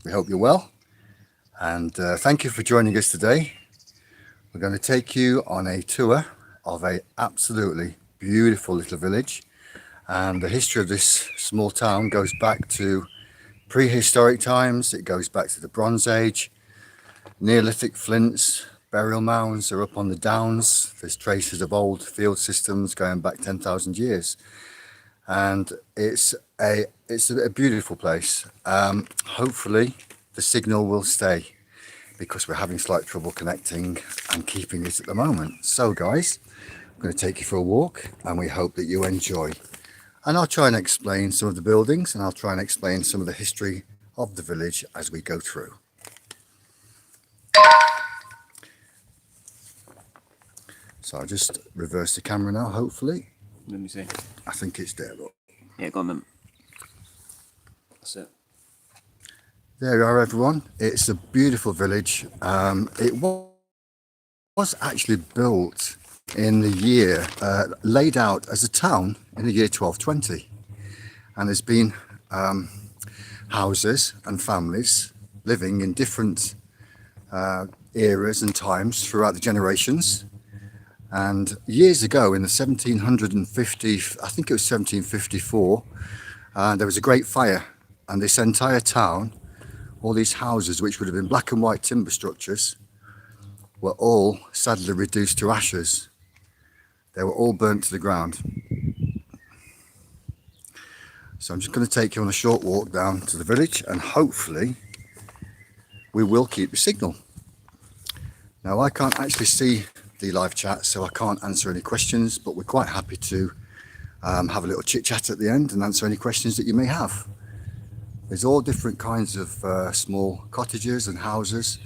We hope you're well, and thank you for joining us today. We're going to take you on a tour of a absolutely beautiful little village, and the history of this small town goes back to prehistoric times. It goes back to the Bronze Age. Neolithic flints, burial mounds are up on the downs. There's traces of old field systems going back 10,000 years, and it's a beautiful place. Hopefully the signal will stay, because we're having slight trouble connecting and keeping it at the moment. So guys, I'm going to take you for a walk, and we hope that you enjoy. And I'll try and explain some of the buildings, and I'll try and explain some of the history of the village as we go through. So I'll just reverse the camera now, hopefully. Let me see. I think it's there, look. Yeah, go on then. That's it. There you are, everyone. It's a beautiful village. It was actually built in the year, laid out as a town in the year 1220. And there's been houses and families living in different eras and times throughout the generations. And years ago, in the 1750, I think it was 1754, there was a great fire, and this entire town, all these houses, which would have been black and white timber structures, were all sadly reduced to ashes. They were all burnt to the ground. So I'm just going to take you on a short walk down to the village, and hopefully we will keep the signal. Now, I can't actually see the live chat, so I can't answer any questions, but we're quite happy to have a little chit chat at the end and answer any questions that you may have. There's all different kinds of small cottages and houses.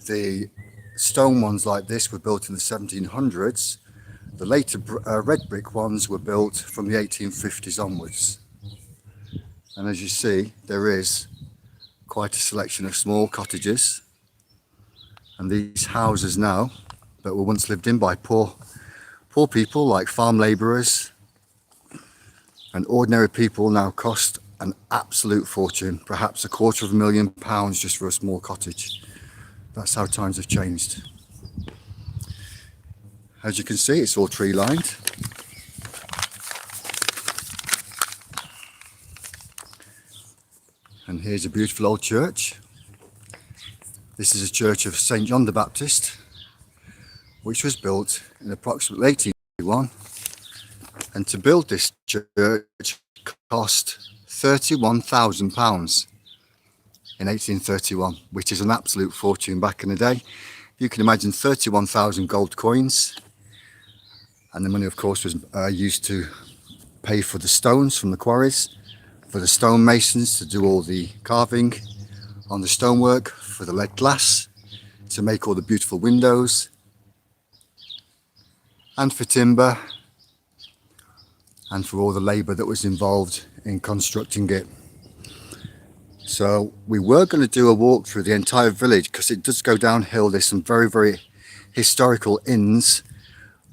The stone ones like this were built in the 1700s. The later red brick ones were built from the 1850s onwards. And as you see, there is quite a selection of small cottages. And these houses now that were once lived in by poor people like farm labourers and ordinary people now cost an absolute fortune, perhaps £250,000 just for a small cottage. That's how times have changed. As you can see, it's all tree lined. And here's a beautiful old church. This is a church of St. John the Baptist, which was built in approximately 1881. And to build this church cost £31,000 in 1831, which is an absolute fortune back in the day. You can imagine 31,000 gold coins. And the money, of course, was used to pay for the stones from the quarries, for the stonemasons to do all the carving on the stonework, for the lead glass to make all the beautiful windows, and for timber, and for all the labour that was involved in constructing it. So we were going to do a walk through the entire village, because it does go downhill. There's some very, very historical inns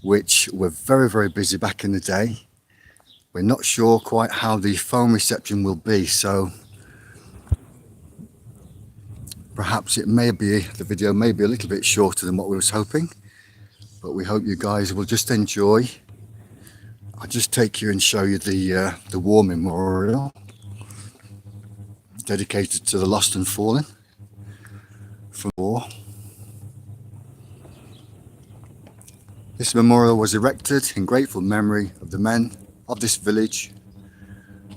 which were very, very busy back in the day. We're not sure quite how the phone reception will be, so perhaps the video may be a little bit shorter than what we was hoping, but we hope you guys will just enjoy. I'll just take you and show you the war memorial dedicated to the lost and fallen from war. This memorial was erected in grateful memory of the men of this village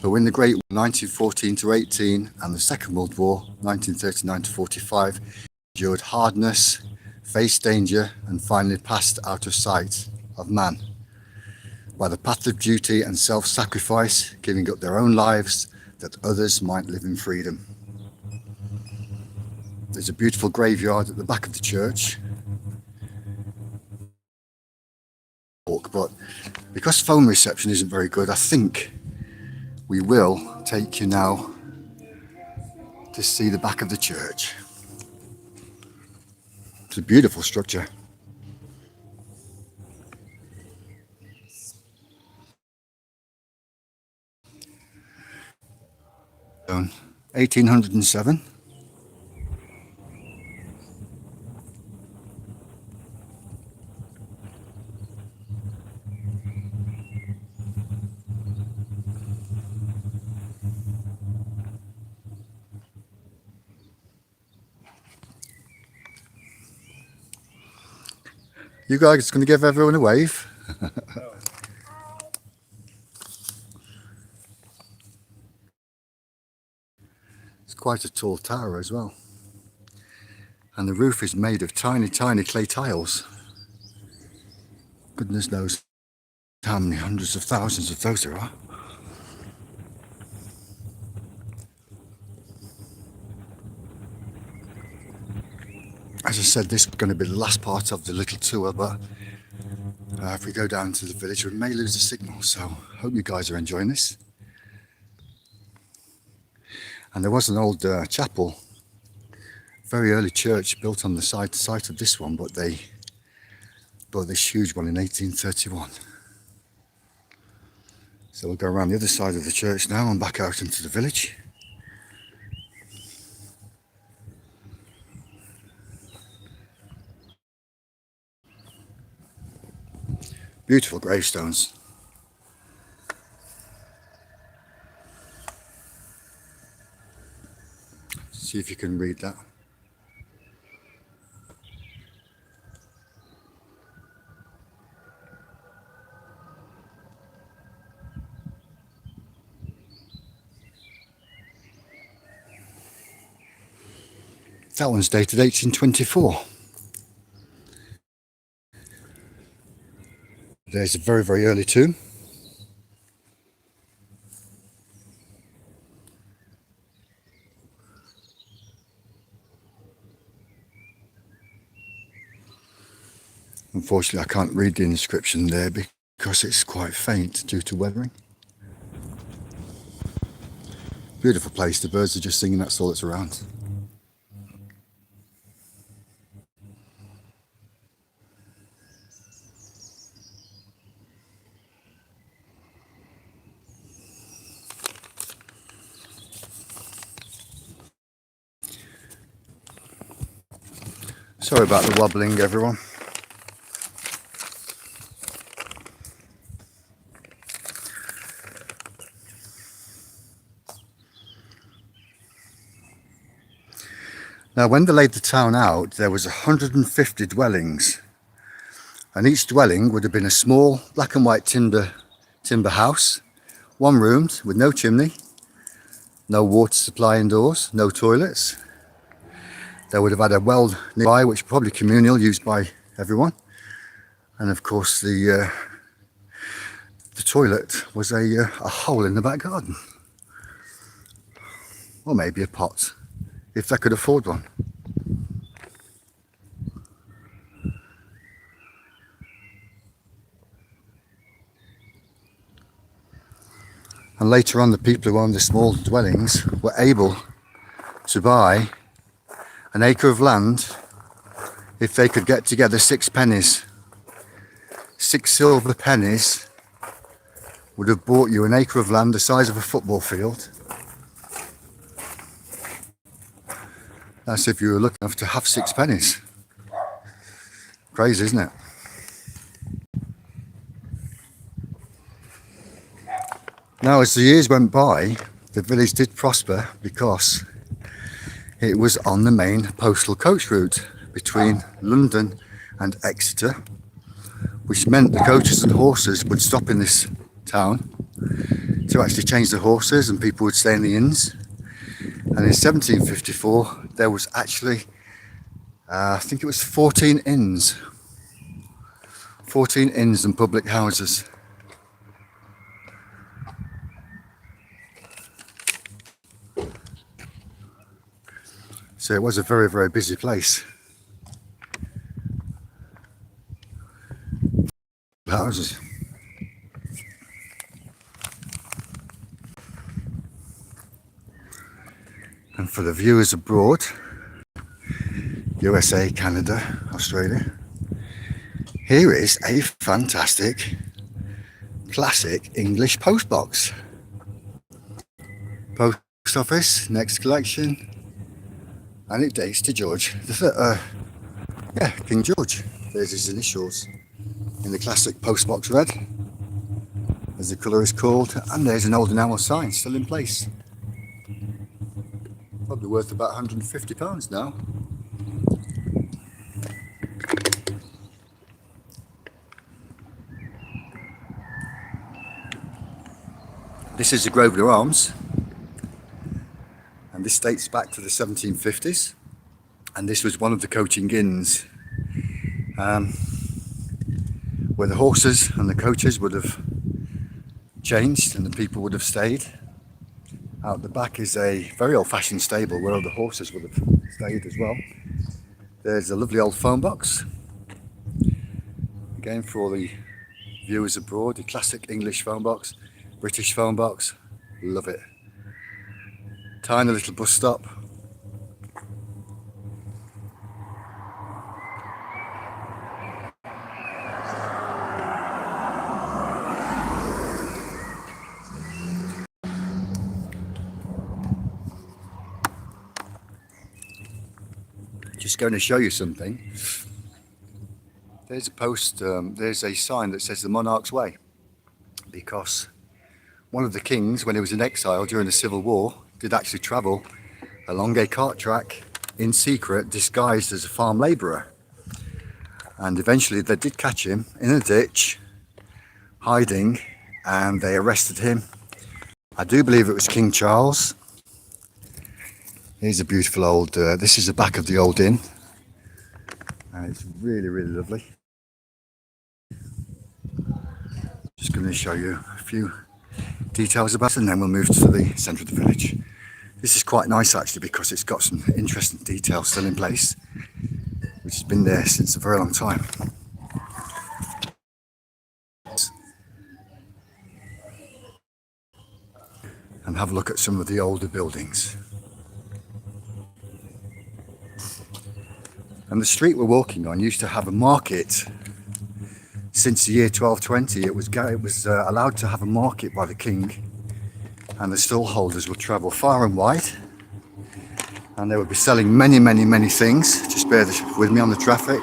who, in the Great War 1914 to 18 and the Second World War 1939 to 45, endured hardness, faced danger, and finally passed out of sight of man by the path of duty and self-sacrifice, giving up their own lives that others might live in freedom. There's a beautiful graveyard at the back of the church. But because phone reception isn't very good, I think we will take you now to see the back of the church. It's a beautiful structure. 1807. You guys going to give everyone a wave? It's quite a tall tower as well. And the roof is made of tiny, tiny clay tiles. Goodness knows how many hundreds of thousands of those there are. As I said, this is going to be the last part of the little tour, but if we go down to the village, we may lose the signal, so hope you guys are enjoying this. And there was an old chapel, very early church built on the site of this one, but they built this huge one in 1831. So we'll go around the other side of the church now and back out into the village. Beautiful gravestones. See if you can read that. That one's dated 1824. There's a very, very early tomb. Unfortunately, I can't read the inscription there because it's quite faint due to weathering. Beautiful place, the birds are just singing, that's all that's around. Sorry about the wobbling, everyone. Now, when they laid the town out, there was 150 dwellings, and each dwelling would have been a small black and white timber house, one roomed with no chimney, no water supply indoors, no toilets. They would have had a well nearby, which probably communal, used by everyone, and of course the toilet was a hole in the back garden, or maybe a pot, if they could afford one. And later on, the people who owned the small dwellings were able to buy an acre of land if they could get together 6 pennies. 6 silver pennies would have bought you an acre of land the size of a football field. That's if you were lucky enough to have 6 pennies. Crazy, isn't it? Now, as the years went by, the village did prosper because it was on the main postal coach route between London and Exeter, which meant the coaches and horses would stop in this town to actually change the horses, and people would stay in the inns. And in 1754, there was actually, I think it was 14 inns. 14 inns and public houses. So it was a very, very busy place. Houses. And for the viewers abroad, USA, Canada, Australia, here is a fantastic, classic English postbox. Post office, next collection, and it dates to King George. There's his initials in the classic postbox red, as the colour is called, and there's an old enamel sign still in place. Probably worth about £150 now. This is the Grosvenor Arms, and this dates back to the 1750s, and this was one of the coaching inns where the horses and the coaches would have changed and the people would have stayed. Out the back is a very old-fashioned stable where all the horses would have stayed as well. There's a lovely old phone box. Again, for all the viewers abroad, the classic English phone box, British phone box, love it. Tiny little bus stop. Just going to show you something. There's a post, there's a sign that says the Monarch's Way, because one of the kings, when he was in exile during the Civil War, did actually travel along a cart track in secret, disguised as a farm labourer. And eventually they did catch him in a ditch, hiding, and they arrested him. I do believe it was King Charles. Here's a beautiful old, this is the back of the old inn. And it's really, really lovely. Just going to show you a few details about it, and then we'll move to the centre of the village. This is quite nice actually, because it's got some interesting details still in place, which has been there since a very long time. And have a look at some of the older buildings. And the street we're walking on used to have a market. Since the year 1220, it was allowed to have a market by the king, and the stall holders would travel far and wide, and they would be selling many, many, many things. Just bear with me on the traffic.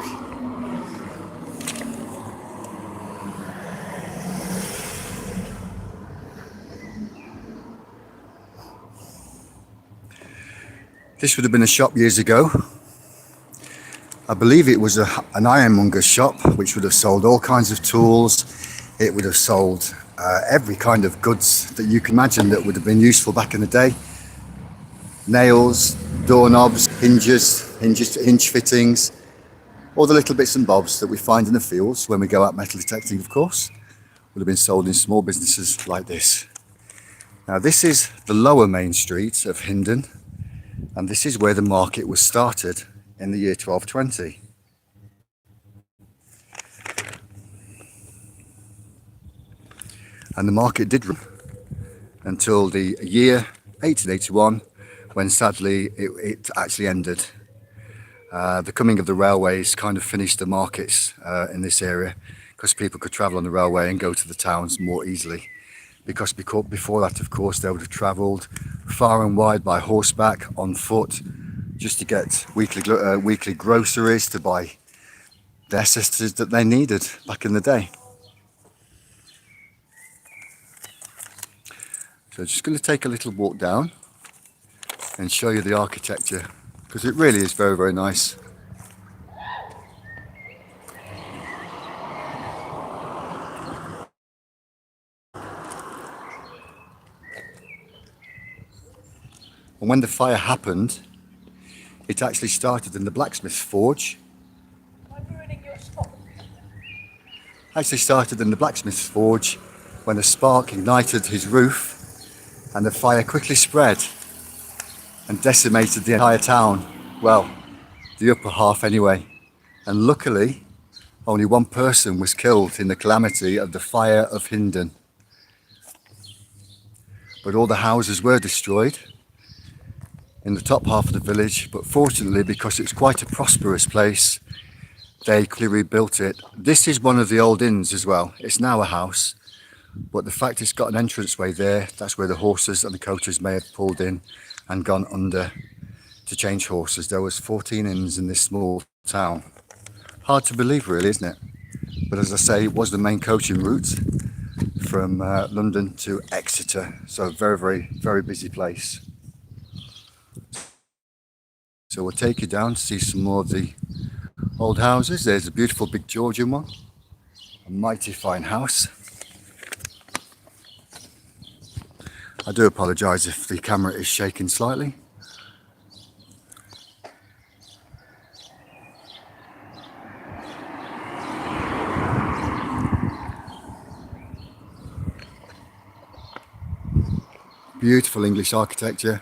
This would have been a shop years ago. I believe it was an ironmonger's shop, which would have sold all kinds of tools. It would have sold every kind of goods that you can imagine that would have been useful back in the day. Nails, doorknobs, hinge fittings, all the little bits and bobs that we find in the fields when we go out metal detecting, of course, would have been sold in small businesses like this. Now this is the lower main street of Hindon, and this is where the market was started in the year 1220. And the market did run until the year 1881, when sadly it actually ended. The coming of the railways kind of finished the markets in this area, because people could travel on the railway and go to the towns more easily. Because before that, of course, they would have travelled far and wide by horseback, on foot, just to get weekly groceries, to buy the necessities that they needed back in the day. So just going to take a little walk down and show you the architecture, because it really is very, very nice. And when the fire happened, it actually started in the blacksmith's forge. Actually started in the blacksmith's forge, when a spark ignited his roof, and the fire quickly spread and decimated the entire town. Well, the upper half anyway. And luckily, only one person was killed in the calamity of the fire of Hindon. But all the houses were destroyed in the top half of the village, but fortunately, because it's quite a prosperous place, they clearly rebuilt it. This is one of the old inns as well. It's now a house, but the fact it's got an entranceway there, that's where the horses and the coaches may have pulled in and gone under to change horses. There was 14 inns in this small town. Hard to believe really, isn't it? But as I say, it was the main coaching route from London to Exeter. So very, very, very busy place. So we'll take you down to see some more of the old houses. There's a beautiful big Georgian one, a mighty fine house. I do apologise if the camera is shaking slightly. Beautiful English architecture.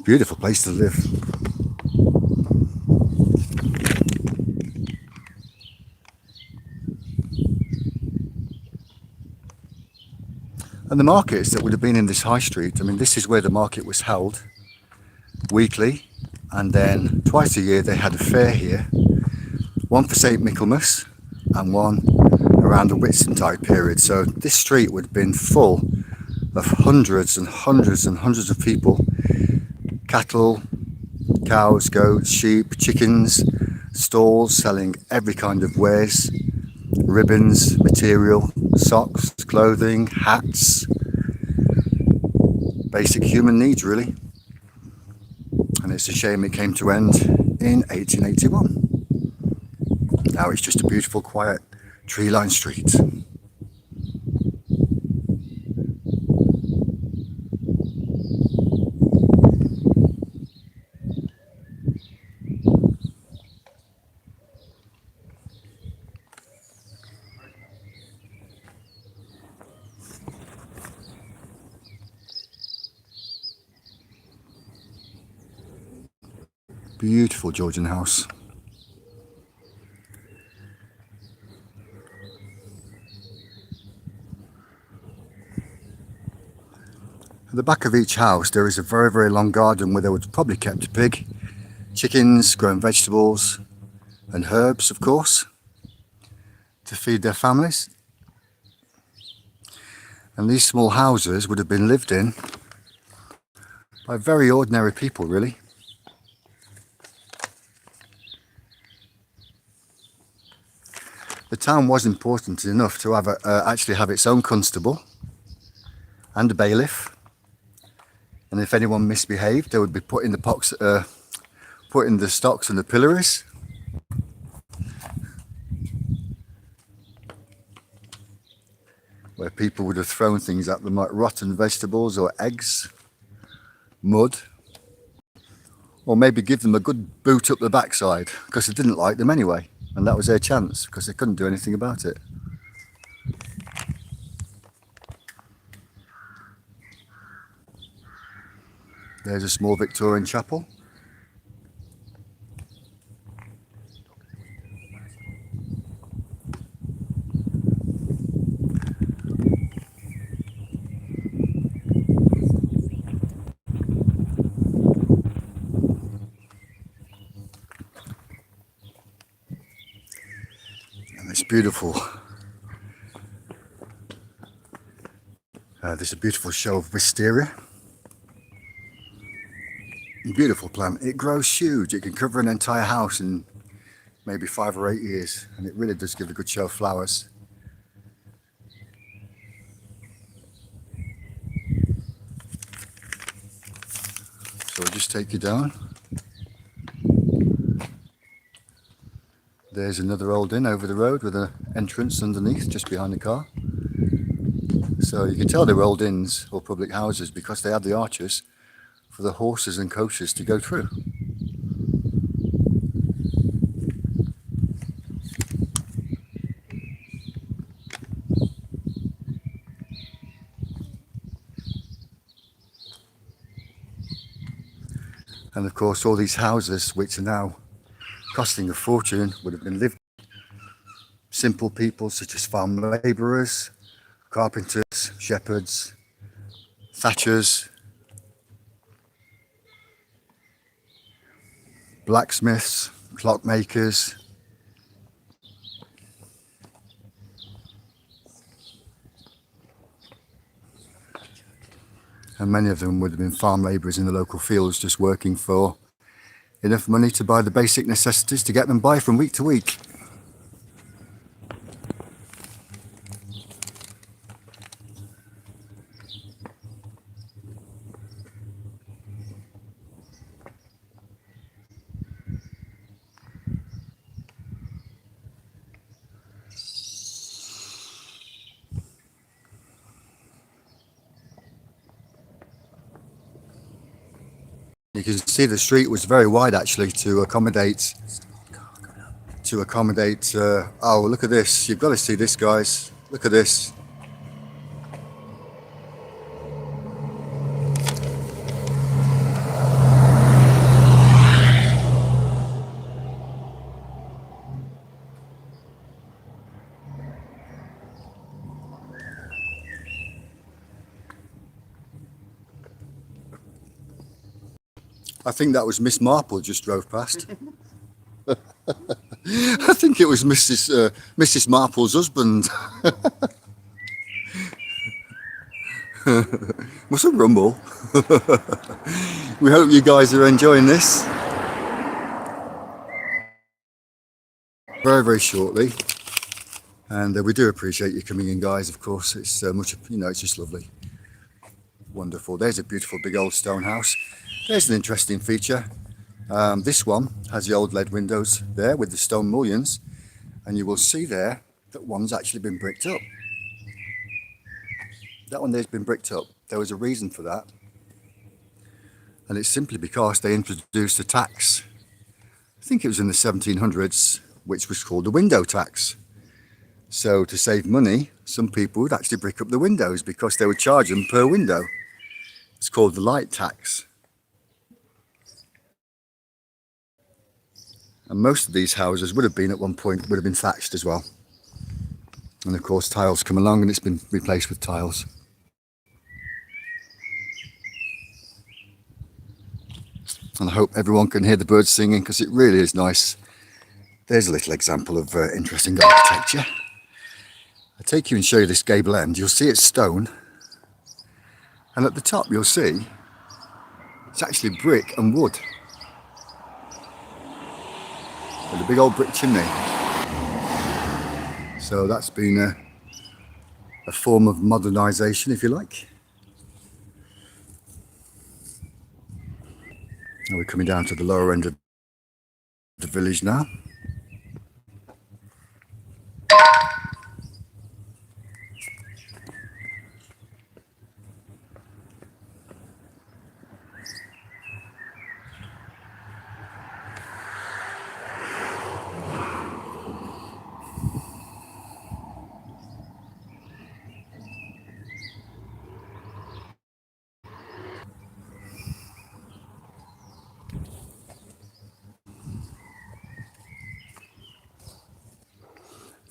Beautiful place to live. And the markets that would have been in this high street, I mean, this is where the market was held weekly, and then twice a year they had a fair here, one for St Michaelmas and one around the Whitsuntide period. So this street would have been full of hundreds and hundreds and hundreds of people, cattle, cows, goats, sheep, chickens, stalls selling every kind of wares, ribbons, material, socks, clothing, hats, basic human needs really. And it's a shame it came to end in 1881. Now it's just a beautiful, quiet, tree-lined street. Beautiful Georgian house. At the back of each house there is a very, very long garden where they would probably kept a pig, chickens, grown vegetables and herbs, of course, to feed their families. And these small houses would have been lived in by very ordinary people really. The town was important enough to have actually have its own constable and a bailiff, and if anyone misbehaved they would be put in the stocks and the pillories. Where people would have thrown things at them like rotten vegetables or eggs, mud, or maybe give them a good boot up the backside because they didn't like them anyway, and that was their chance because they couldn't do anything about it. There's a small Victorian chapel. And it's beautiful. There's a beautiful show of wisteria. Beautiful plant. It grows huge. It can cover an entire house in maybe 5 or 8 years, and it really does give a good show of flowers. So I'll just take you down. There's another old inn over the road with an entrance underneath just behind the car. So you can tell they were old inns or public houses because they had the arches for the horses and coaches to go through. And of course all these houses, which are now costing a fortune, would have been lived in. Simple people such as farm labourers, carpenters, shepherds, thatchers, blacksmiths, clockmakers, and many of them would have been farm labourers in the local fields just working for enough money to buy the basic necessities to get them by from week to week. You can see the street was very wide actually to accommodate. Oh, look at this! You've got to see this, guys. Look at this. I think that was Miss Marple just drove past. I think it was Mrs. Marple's husband. Mustn't rumble. We hope you guys are enjoying this. Very, very shortly. And we do appreciate you coming in, guys. Of course, it's much, it's just lovely. Wonderful. There's a beautiful big old stone house. There's an interesting feature. This one has the old lead windows there with the stone mullions, and you will see there that one's actually been bricked up. That one there's been bricked up. There was a reason for that, and it's simply because they introduced a tax. I think it was in the 1700s, which was called the window tax. So to save money, some people would actually brick up the windows because they would charge them per window. It's called the light tax. And most of these houses would have been at one point, would have been thatched as well. And of course tiles come along and it's been replaced with tiles. And I hope everyone can hear the birds singing because it really is nice. There's a little example of interesting architecture. I'll take you and show you this gable end. You'll see it's stone. And at the top you'll see it's actually brick and wood. With a big old brick chimney. So that's been a form of modernisation, if you like. Now we're coming down to the lower end of the village now.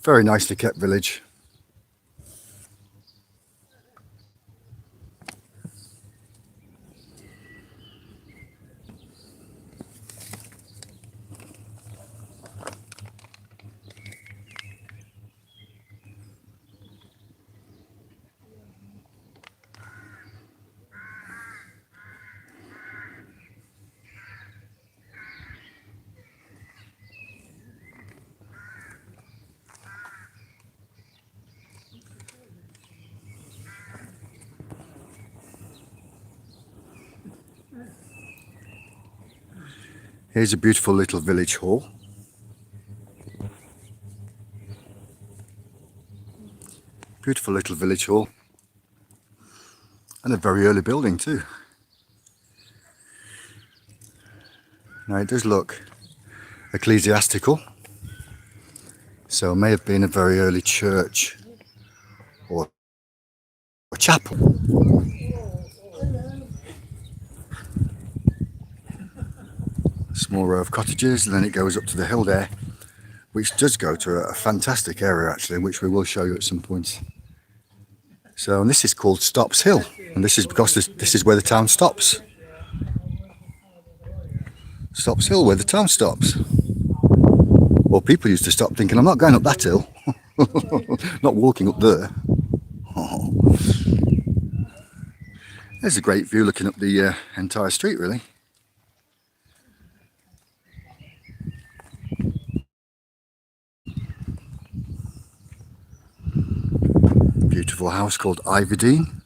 Very nicely kept village. Here's a beautiful little village hall. Beautiful little village hall. And a very early building too. Now it does look ecclesiastical. So it may have been a very early church or a chapel. Small row of cottages, and then it goes up to the hill there, which does go to a fantastic area actually, which we will show you at some point. So, and this is called Stops Hill, and this is because this is where the town stops. Stops Hill, where the town stops. Well, people used to stop thinking, I'm not going up that hill. Not walking up there. Oh. There's a great view looking up the entire street really. Beautiful house called Iverdene.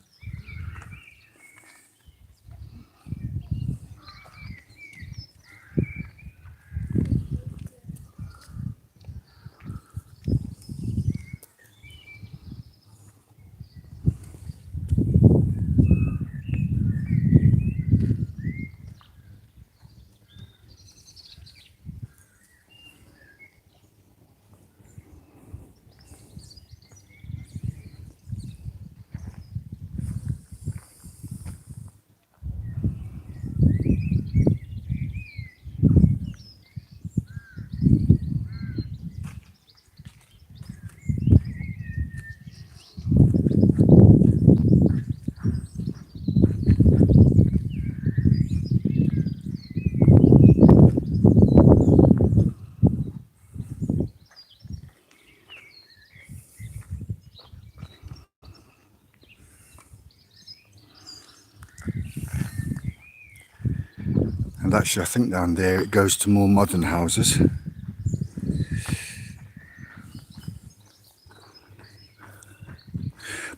actually I think down there it goes to more modern houses.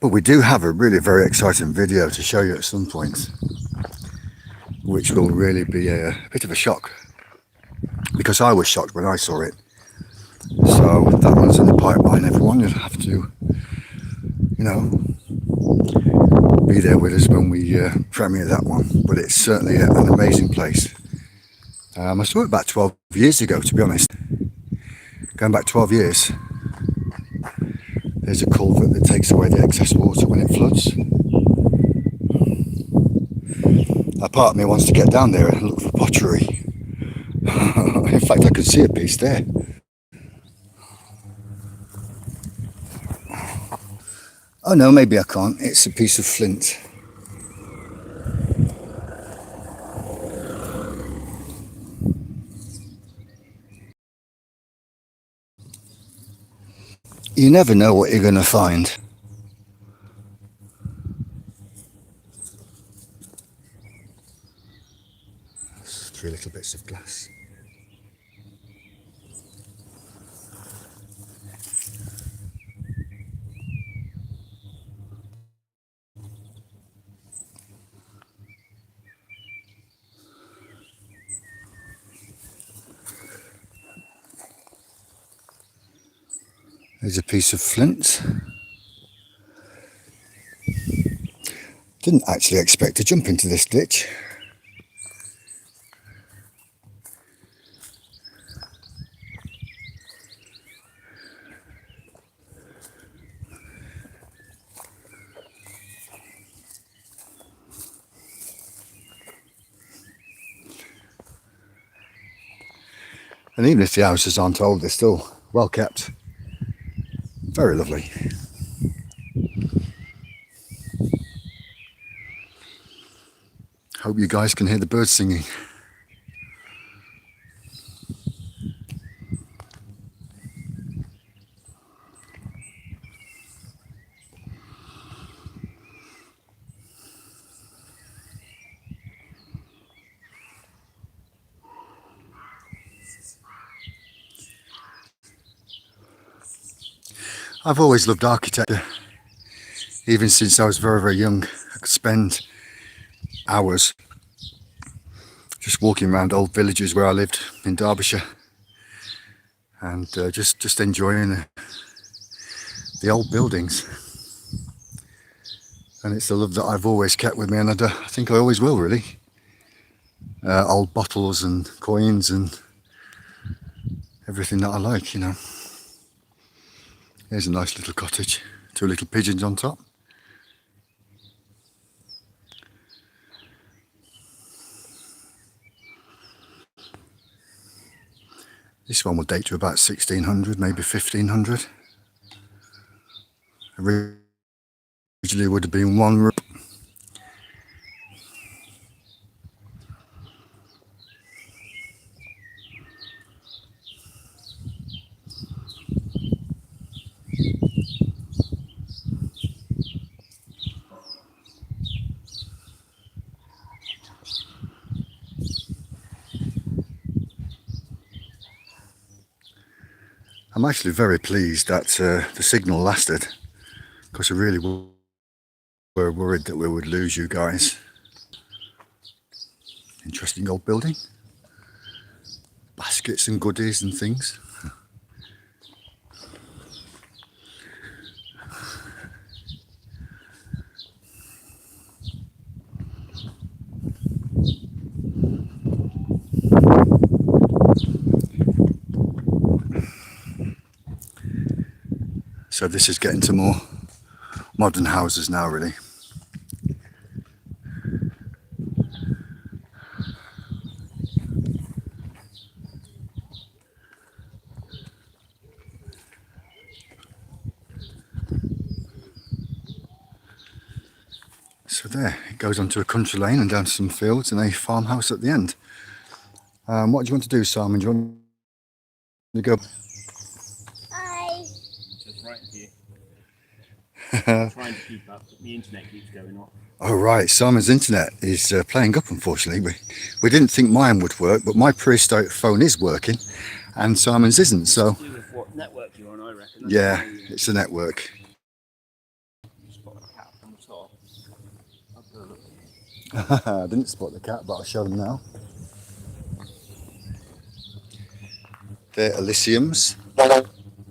But we do have a really very exciting video to show you at some point, which will really be a bit of a shock, because I was shocked when I saw it. So that one's in the pipeline, everyone. You'll have to, you know, be there with us when we premiere that one. But it's certainly an amazing place. I saw it about 12 years ago, to be honest. Going back 12 years. There's a culvert that takes away the excess water when it floods. A part of me wants to get down there and look for pottery. In fact, I could see a piece there. Oh no, maybe I can't. It's a piece of flint. You never know what you're going to find. Three little bits of glass. There's a piece of flint. Didn't actually expect to jump into this ditch. And even if the houses aren't old, they're still well kept. Very lovely. Hope you guys can hear the birds singing. I've always loved architecture, even since I was very, very young. I could spend hours just walking around old villages where I lived in Derbyshire, and just enjoying the old buildings. And it's a love that I've always kept with me, and I think I always will, really. Old bottles and coins and everything that I like, you know. Here's a nice little cottage, 2 little pigeons on top. This one will date to about 1600, maybe 1500. Originally would have been one room. I'm actually very pleased that the signal lasted, because I really were worried that we would lose you guys. Interesting old building. Baskets and goodies and things. So this is getting to more modern houses now, really. So there, it goes onto a country lane and down to some fields and a farmhouse at the end. What do you want to do, Simon? Do you want to go? Just right here. I'm trying to keep up, but the internet keeps going off. Oh right, Simon's internet is playing up unfortunately. We didn't think mine would work, but my prehistoric phone is working and Simon's isn't, so... To do with what network you're on, I reckon. That's Yeah, why it's the network. you spot a cat on the top. I'll go look. I didn't spot the cat, but I'll show them now. They're Elysiums.